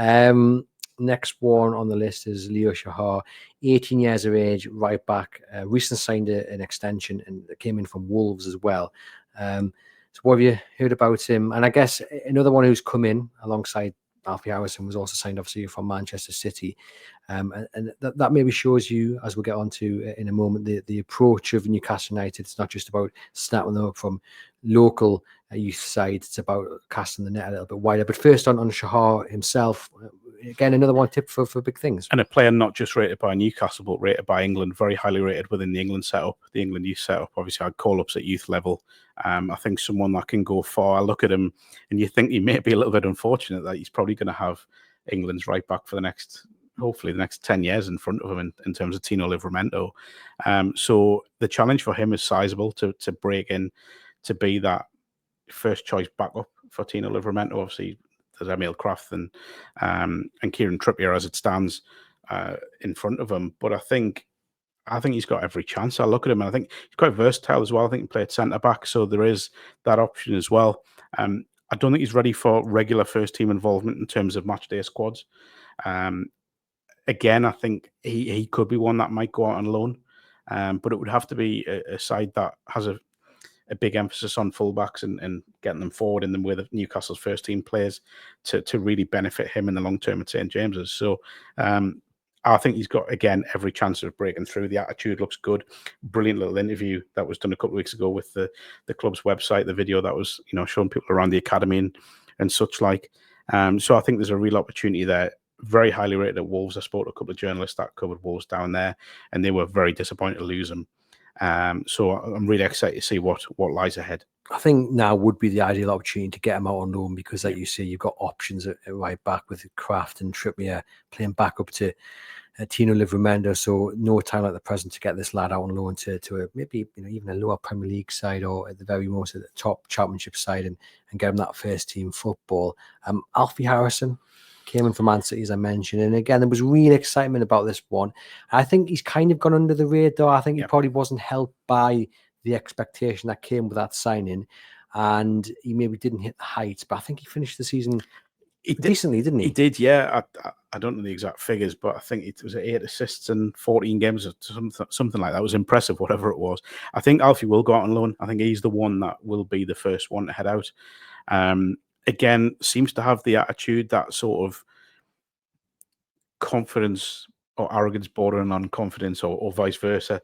Next one on the list is Leo Shahar, 18 years of age, right back. Recently signed an extension and came in from Wolves as well. So what have you heard about him? And I guess another one who's come in alongside Alfie Harrison was also signed, obviously, from Manchester City. And that maybe shows you, as we'll get on to in a moment, the approach of Newcastle United. It's not just about snapping them up from local youth side. It's about casting the net a little bit wider. But first on Shahar himself, again, another one tip for big things. And a player not just rated by Newcastle, but rated by England, very highly rated within the England setup, the England youth setup. Obviously, had call-ups at youth level. I think someone that can go far. I look at him and you think he may be a little bit unfortunate that he's probably going to have England's right back for hopefully the next 10 years in front of him in terms of Tino Livramento. So the challenge for him is sizable to break in, to be that first choice backup for Tino Livramento. Obviously, there's Emil Kraft and Kieran Trippier as it stands in front of him. But I think he's got every chance. I look at him and I think he's quite versatile as well. I think he played centre back, so there is that option as well. I don't think he's ready for regular first team involvement in terms of match day squads. Again, I think he could be one that might go out on loan, but it would have to be a side that has a big emphasis on fullbacks and getting them forward in the way that Newcastle's first team plays to really benefit him in the long term at St James's. So I think he's got, again, every chance of breaking through. The attitude looks good. Brilliant little interview that was done a couple of weeks ago with the club's website, the video that was showing people around the academy and such like. So I think there's a real opportunity there. Very highly rated at Wolves. I spoke to a couple of journalists that covered Wolves down there, and they were very disappointed to lose him. So I'm really excited to see what lies ahead. I think now would be the ideal opportunity to get him out on loan because, like you say, you've got options at right back with Kraft and Trippier playing back up to Tino Livramento. So no time like the present to get this lad out on loan to maybe even a lower Premier League side, or at the very most at the top Championship side, and get him that first team football. Alfie Harrison came in from Man City, as I mentioned, and again there was real excitement about this one. I think he's kind of gone under the radar. I think he probably wasn't helped by the expectation that came with that signing, and he maybe didn't hit the heights, but I think he finished the season decently, didn't he? He did, yeah. I don't know the exact figures, but I think it was 8 assists and 14 games or something like that. It was impressive, whatever it was. I think Alfie will go out on loan. I think he's the one that will be the first one to head out. Again, seems to have the attitude, that sort of confidence or arrogance bordering on confidence, or vice versa.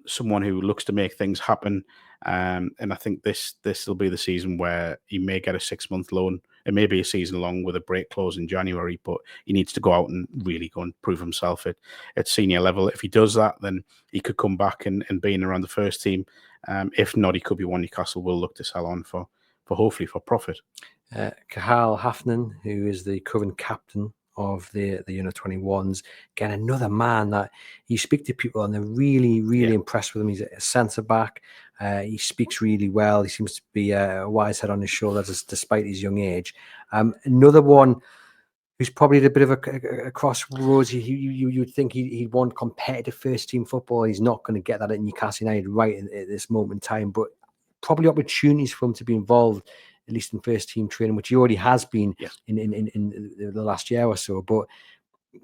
Someone who looks to make things happen. And I think this will be the season where he may get a 6-month loan. It may be a season long with a break clause in January, but he needs to go out and really go and prove himself at senior level. If he does that, then he could come back and be in around the first team. If not, he could be one Newcastle will look to sell on for hopefully for profit. Cathal Hafnan, who is the current captain of the under-21s, again, another man that you speak to people and they're really, really impressed with him. He's a centre-back. He speaks really well. He seems to be a wise head on his shoulders despite his young age. Another one who's probably at a bit of a crossroads. You'd think he'd want competitive first-team football. He's not going to get that at Newcastle United right at this moment in time, but probably opportunities for him to be involved, at least in first team training, which he already has been in the last year or so. But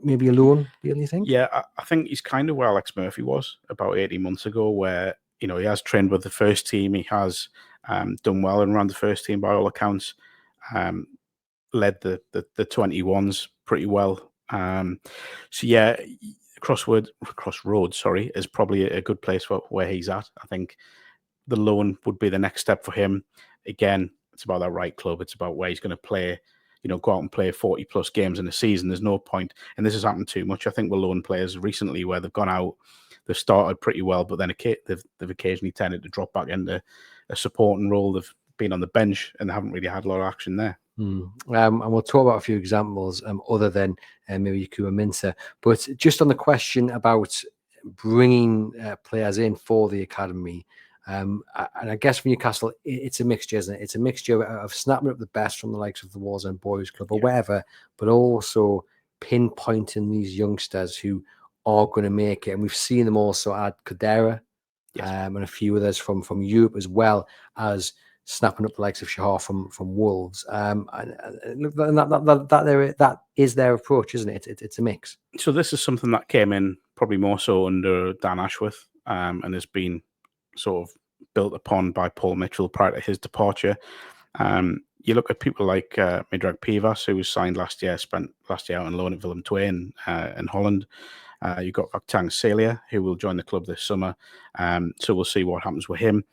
maybe a loan, do you think? Yeah, I think he's kind of where Alex Murphy was about 18 months ago, where he has trained with the first team. He has done well and around the first team by all accounts. Led the 21s pretty well. So yeah, Crossroads, is probably a good place for where he's at. I think the loan would be the next step for him. Again, it's about that right club. It's about where he's going to play, go out and play 40 plus games in a season. There's no point. And this has happened too much. I think with loan players recently where they've gone out, they've started pretty well, but then they've occasionally tended to drop back into a supporting role. They've been on the bench and they haven't really had a lot of action there. And we'll talk about a few examples other than maybe Yakuma Mensah. But just on the question about bringing players in for the academy, and I guess for Newcastle, it's a mixture, isn't it? It's a mixture of snapping up the best from the likes of the Warzone Boys Club or whatever, but also pinpointing these youngsters who are going to make it. And we've seen them also add Kadera and a few others from Europe, as well as snapping up the likes of Shahar from Wolves. And that is their approach, isn't it? It's a mix. So this is something that came in probably more so under Dan Ashworth and has been sort of built upon by Paul Mitchell prior to his departure. You look at people like Midrag Pivas, who was signed last year, spent last year out on loan at Willem II in Holland. You've got Vakhtang Saily, who will join the club this summer. So we'll see what happens with him.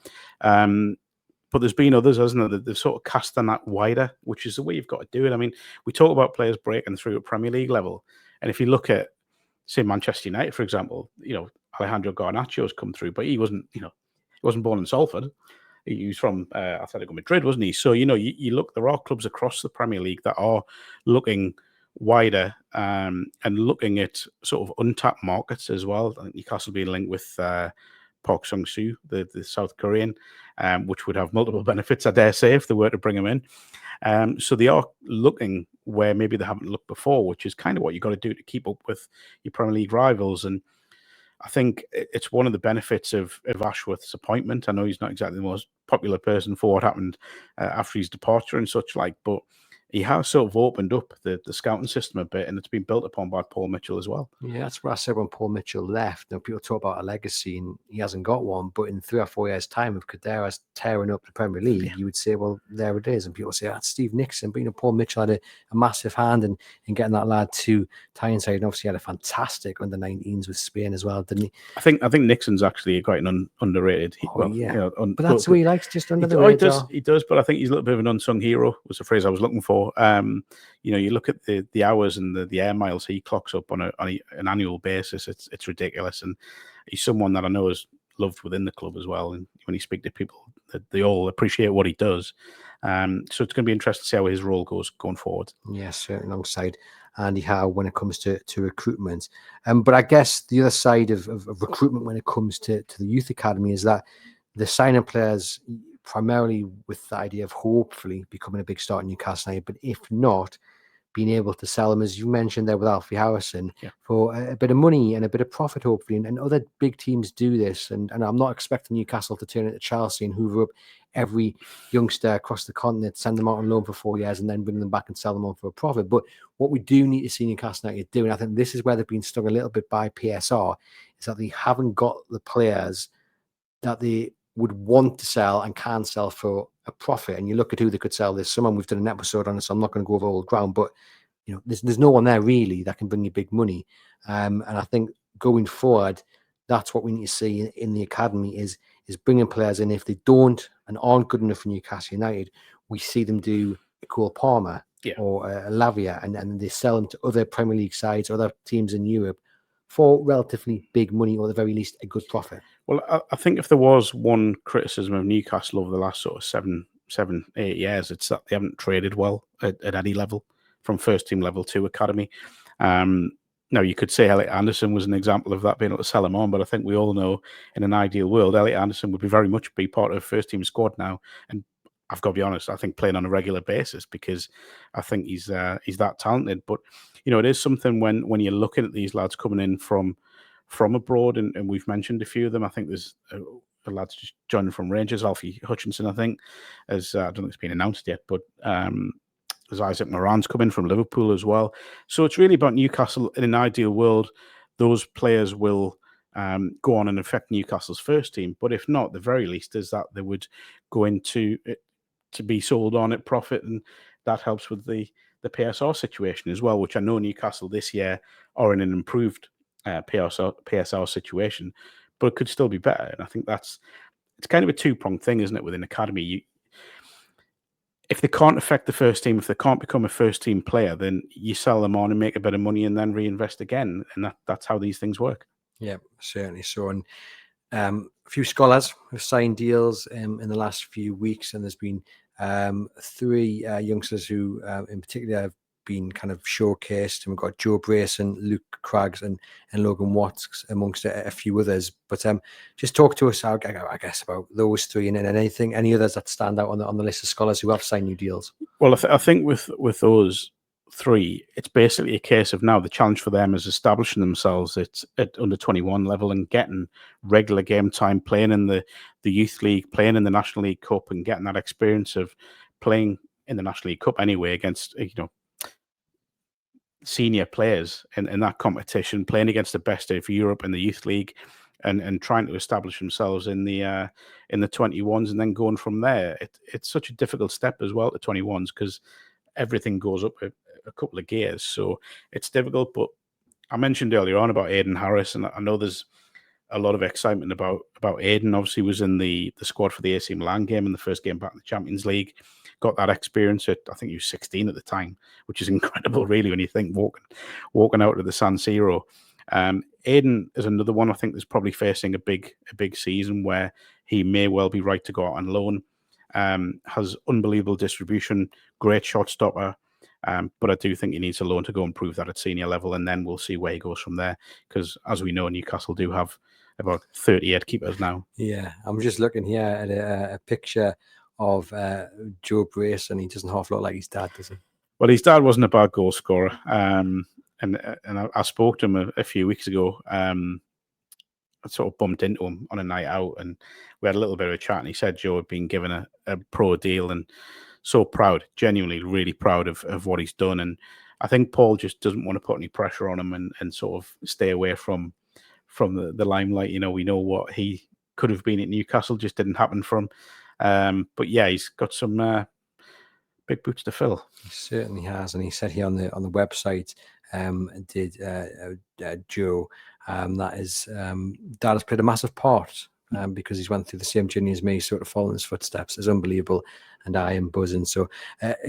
But there's been others, hasn't there? They've sort of cast the net wider, which is the way you've got to do it. I mean, we talk about players breaking through at Premier League level. And if you look at, say, Manchester United, for example, Alejandro Garnacho's come through, but he wasn't, he wasn't born in Salford. He was from Atletico Madrid, wasn't he? So, you look, there are clubs across the Premier League that are looking wider and looking at sort of untapped markets as well. I think Newcastle being linked with Park Sung-soo, the South Korean, which would have multiple benefits, I dare say, if they were to bring him in. So they are looking where maybe they haven't looked before, which is kind of what you've got to do to keep up with your Premier League rivals. And I think it's one of the benefits of Ashworth's appointment. I know he's not exactly the most popular person for what happened after his departure and such like, but he has sort of opened up the scouting system a bit, and it's been built upon by Paul Mitchell as well. Yeah, that's what I said when Paul Mitchell left. Now, people talk about a legacy, and he hasn't got one. But in 3 or 4 years' time, if Kadera's tearing up the Premier League, you would say, well, there it is. And people say, that's Steve Nixon. But, Paul Mitchell had a massive hand in getting that lad to Tyneside. And obviously had a fantastic under-19s with Spain as well, didn't he? I think Nixon's actually quite an underrated. But that's who he likes, just under the radar. He does, but I think he's a little bit of an unsung hero, was the phrase I was looking for. You look at the hours and the air miles he clocks up on an annual basis. It's ridiculous, and he's someone that I know is loved within the club as well. And when you speak to people, they all appreciate what he does. So it's going to be interesting to see how his role goes going forward. Yes, certainly alongside Andy Howe when it comes to recruitment. But I guess the other side of recruitment when it comes to the youth academy is that the signing players primarily with the idea of hopefully becoming a big star in Newcastle United, but if not, being able to sell them, as you mentioned there with Alfie Harrison, Yeah. for a bit of money and a bit of profit, hopefully. And other big teams do this. And I'm not expecting Newcastle to turn into Chelsea and hoover up every youngster across the continent, send them out on loan for 4 years, and then bring them back and sell them on for a profit. But what we do need to see Newcastle United do, and I think this is where they've been stung a little bit by PSR, is that they haven't got the players that they would want to sell and can sell for a profit. And you look at who they could sell this summer, and we've done an episode on it, so I'm not going to go over old ground, but there's no one there really that can bring you big money. And I think going forward, that's what we need to see in the academy is bringing players in. If they don't and aren't good enough for Newcastle United, we see them do a Cole Palmer or a Lavia, and they sell them to other Premier League sides, other teams in Europe for relatively big money, or at the very least a good profit. Well, I think if there was one criticism of Newcastle over the last sort of 7-8 years, it's that they haven't traded well at any level, from first team level to academy. Now, you could say Elliot Anderson was an example of that, being able to sell him on, but I think we all know in an ideal world, Elliot Anderson would be very much be part of a first team squad now. And I've got to be honest, I think playing on a regular basis, because I think he's that talented. But, it is something when you're looking at these lads coming in from abroad, and we've mentioned a few of them. I think there's a lad's just joining from Rangers, Alfie Hutchinson, I think, as I don't think it's been announced yet, but there's Isaac Moran's coming from Liverpool as well. So it's really about Newcastle. In an ideal world, those players will go on and affect Newcastle's first team. But if not, the very least is that they would go into it to be sold on at profit, and that helps with the PSR situation as well, which I know Newcastle this year are in an improved PSR situation, but it could still be better. And I think it's kind of a two-pronged thing, isn't it, within academy? If they can't affect the first team, if they can't become a first team player, then you sell them on and make a bit of money and then reinvest again. And that's how these things work. Yeah, certainly so. And a few scholars have signed deals in the last few weeks, and there's been 3 youngsters who in particular have been kind of showcased, and we've got Joe Brayson, Luke Craggs, and Logan Watts amongst a few others. But just talk to us, I guess, about those 3, and any others that stand out on the list of scholars who have signed new deals. Well, I think with those 3, it's basically a case of now the challenge for them is establishing themselves at under 21 level and getting regular game time, playing in the youth league, playing in the National League Cup, and getting that experience of playing in the National League Cup anyway against senior players in that competition, playing against the best of Europe in the youth league, and trying to establish themselves in the 21s, and then going from there. It's such a difficult step as well, the 21s, because everything goes up a couple of gears, so it's difficult. But I mentioned earlier on about Aidan Harris, and I know there's a lot of excitement about Aidan. Obviously, was in the squad for the AC Milan game in the first game back in the Champions League. Got that experience at, I think he was 16 at the time, which is incredible, really, when you think walking out of the San Siro. Aidan is another one I think that's probably facing a big season where he may well be right to go out on loan. Has unbelievable distribution, great shot stopper. But I do think he needs a loan to go and prove that at senior level, and then we'll see where he goes from there. Because as we know, Newcastle do have about 38 keepers now. Yeah, I'm just looking here at a picture of Joe Brayson. He doesn't half look like his dad, does he? Well, his dad wasn't a bad goal scorer. And I spoke to him a few weeks ago. I sort of bumped into him on a night out, and we had a little bit of a chat, and he said Joe had been given a pro deal, and so proud, genuinely really proud of what he's done. And I think Paul just doesn't want to put any pressure on him and sort of stay away from the limelight. We know what he could have been at Newcastle, just didn't happen for him. But yeah, he's got some big boots to fill. He certainly has, and he said here on the website, Joe, that his dad has played a massive part because he's went through the same journey as me, sort of following his footsteps. It's unbelievable, and I am buzzing. So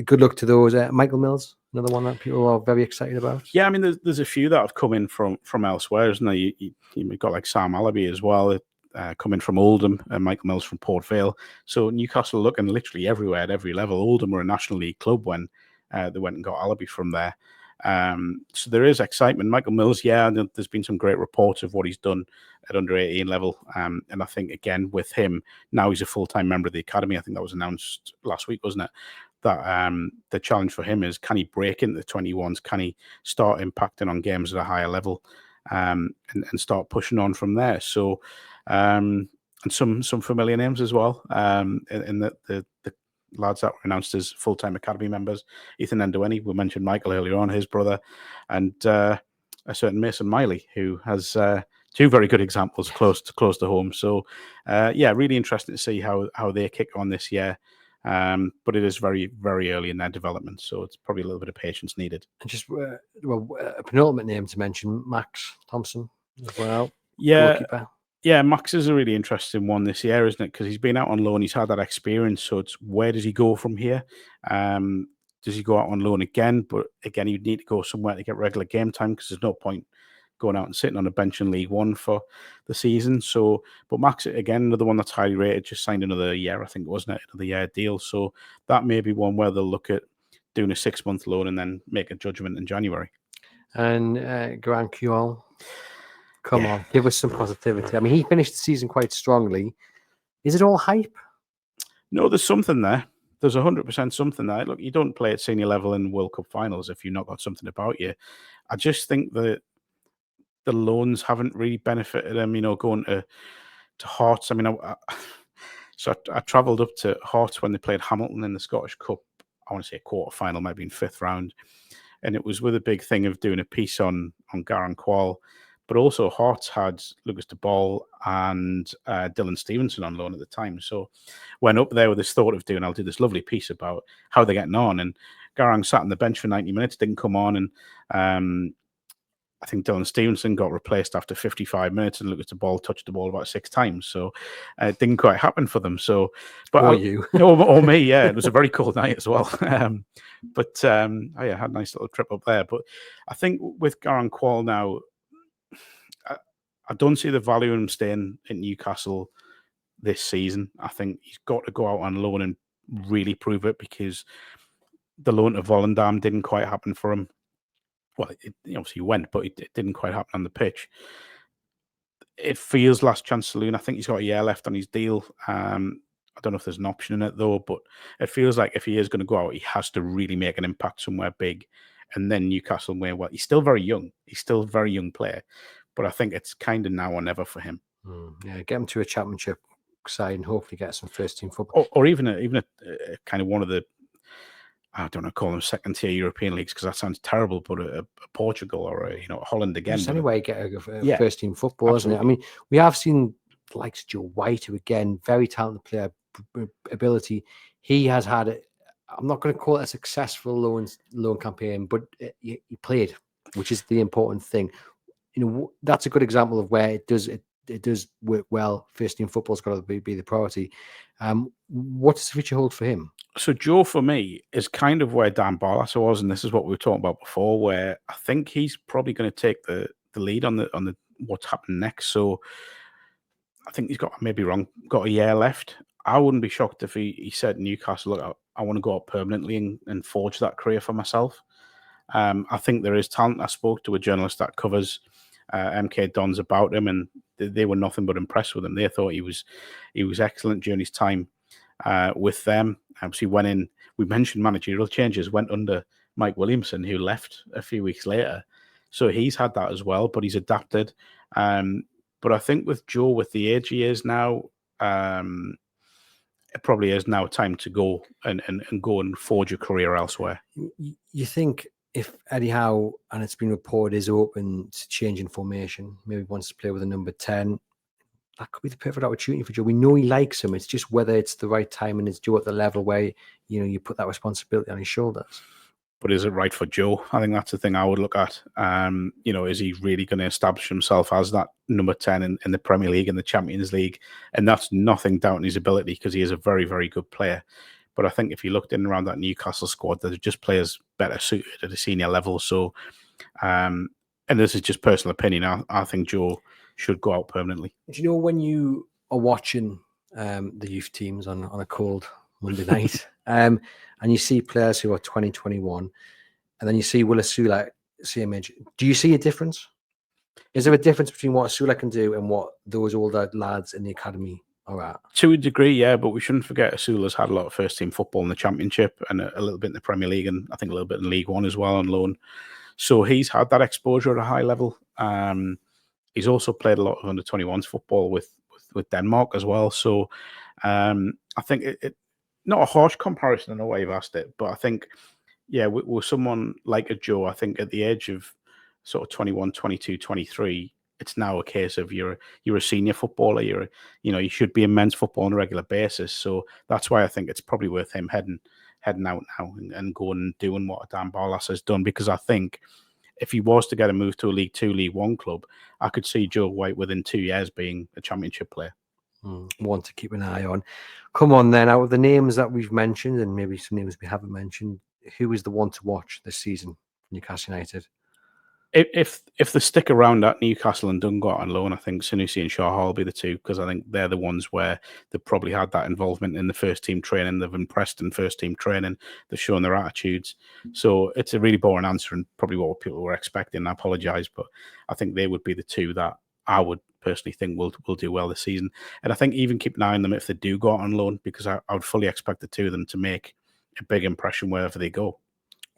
good luck to those. Michael Mills, another one that people are very excited about. Yeah, I mean, there's a few that have come in from elsewhere, isn't there? You've got like Sam Alabi as well, coming from Oldham, and Michael Mills from Port Vale. So Newcastle looking literally everywhere at every level. Oldham were a National League club when they went and got Alabi from there. So there is excitement. Michael Mills, yeah, there's been some great reports of what he's done at under 18 level. And I think, again, with him, now he's a full-time member of the academy. I think that was announced last week, wasn't it? that the challenge for him is, can he break into the 21s? Can he start impacting on games at a higher level, and start pushing on from there? So, and some familiar names as well, in the lads that were announced as full-time academy members. Ethan Endowini, we mentioned Michael earlier on, his brother, and a certain Mason Miley, who has two very good examples close to home. So, yeah, really interesting to see how they kick on this year. But it is very, very early in their development, so it's probably a little bit of patience needed. And just a penultimate name to mention, Max Thompson as well. Yeah, goalkeeper. Yeah, Max is a really interesting one this year, isn't it? Because he's been out on loan, he's had that experience. So it's, where does he go from here? Does he go out on loan again? But again, you'd need to go somewhere to get regular game time, because there's no point going out and sitting on a bench in League One for the season. So, but Max, again, another one that's highly rated, just signed another year, I think, wasn't it? Another year deal. So that may be one where they'll look at doing a 6-month loan and then make a judgment in January. And Grant Cual, come on, give us some positivity. I mean, he finished the season quite strongly. Is it all hype? No, there's something there. There's 100% something there. Look, you don't play at senior level in World Cup finals if you've not got something about you. I just think that the loans haven't really benefited him, going to Hearts. I mean, I travelled up to Hearts when they played Hamilton in the Scottish Cup. I want to say a quarter final, maybe in 5th round. And it was with a big thing of doing a piece on Garang Kual. But also Hearts had Lucas de Ball and Dylan Stevenson on loan at the time. So went up there with this thought of I'll do this lovely piece about how they're getting on. And Garang sat on the bench for 90 minutes, didn't come on. And I think Dylan Stevenson got replaced after 55 minutes, and Lucas de Ball touched the ball about 6 times. So it didn't quite happen for them. So, but or me, yeah, it was a very cold night as well. I had a nice little trip up there. But I think with Garang Kual now, I don't see the value in him staying in Newcastle this season. I think he's got to go out on loan and really prove it, because the loan to Volendam didn't quite happen for him. Well, obviously he went, but it didn't quite happen on the pitch. It feels last chance saloon. I think he's got a year left on his deal. I don't know if there's an option in it though, but it feels like if he is going to go out, he has to really make an impact somewhere big. And then Newcastle may well. He's still very young. He's still a very young player. But I think it's kind of now or never for him. Yeah, get him to a championship side and hopefully get some first team football. Or even a kind of one of the, I don't know, call them second tier European leagues, because that sounds terrible, but a Portugal or a Holland again. Just anyway, get a first team football, isn't it? I mean, we have seen like Joe White, who again, very talented player, ability. He has had it. I'm not going to call it a successful loan campaign, but he played, which is the important thing. That's a good example of where it does work well. First team football's got to be the priority. What does the future hold for him? So Joe, for me, is kind of where Dan Barlaser was, and this is what we were talking about before, where I think he's probably going to take the lead on the what's happening next. So I think he's got, maybe wrong, got a year left. I wouldn't be shocked if he said Newcastle, look, I want to go out permanently and forge that career for myself. I think there is talent. I spoke to a journalist that covers MK Dons about him, and they were nothing but impressed with him. They thought he was excellent during his time with them. Obviously, went in. We mentioned managerial changes. Went under Mike Williamson, who left a few weeks later. So he's had that as well, but he's adapted. But I think with Joe, with the age he is now, it probably is now time to go and go and forge a career elsewhere. You think if Eddie Howe, and it's been reported, is open to changing formation, maybe wants to play with a number 10, that could be the perfect opportunity for Joe. We know he likes him. It's just whether it's the right time and is Joe at the level where you put that responsibility on his shoulders. But is it right for Joe? I think that's the thing I would look at. Is he really going to establish himself as that number 10 in the Premier League and the Champions League? And that's nothing doubting his ability, because he is a very, very good player. But I think if you looked in and around that Newcastle squad, there's just players better suited at a senior level. So, and this is just personal opinion, I think Joe should go out permanently. Do you know, when you are watching the youth teams on a cold Monday night, and you see players who are 20, 21, and then you see Will Asula, same age, do you see a difference? Is there a difference between what Asula can do and what those older lads in the academy All right. To a degree, yeah, but we shouldn't forget Asula's had a lot of first-team football in the Championship and a little bit in the Premier League, and I think a little bit in League One as well on loan. So he's had that exposure at a high level. He's also played a lot of under-21s football with Denmark as well. So I think it not a harsh comparison in the way you've asked it, but I think, yeah, with someone like a Joe, I think at the age of sort of 21, 22, 23, it's now a case of you're a senior footballer. You should be in men's football on a regular basis. So that's why I think it's probably worth him heading out now and going and doing what Dan Barlas has done, because I think if he was to get a move to a League Two, League One club, I could see Joe White within 2 years being a Championship player. One to keep an eye on. Come on then, out of the names that we've mentioned, and maybe some names we haven't mentioned, who is the one to watch this season for Newcastle United? If they stick around at Newcastle and Dungot on loan, I think Sanusi and Shahar will be the two, because I think they're the ones where they've probably had that involvement in the first team training. They've impressed in first team training. They've shown their attitudes. So it's a really boring answer and probably what people were expecting. I apologise, but I think they would be the two that I would personally think will do well this season. And I think even keep an eye on them if they do go out on loan, because I would fully expect the two of them to make a big impression wherever they go.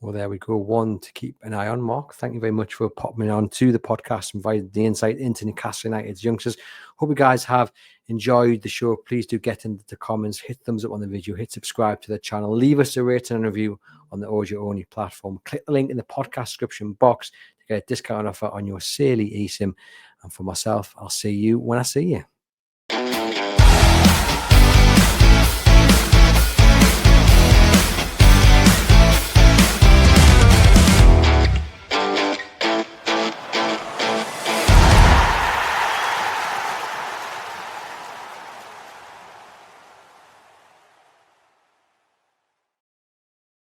Well, there we go. One to keep an eye on. Mark, thank you very much for popping on to the podcast and providing the insight into Newcastle United's youngsters. Hope you guys have enjoyed the show. Please do get into the comments, hit thumbs up on the video, hit subscribe to the channel, leave us a rating and review on the audio-only platform. Click the link in the podcast description box to get a discount offer on your Saily eSIM. And for myself, I'll see you when I see you.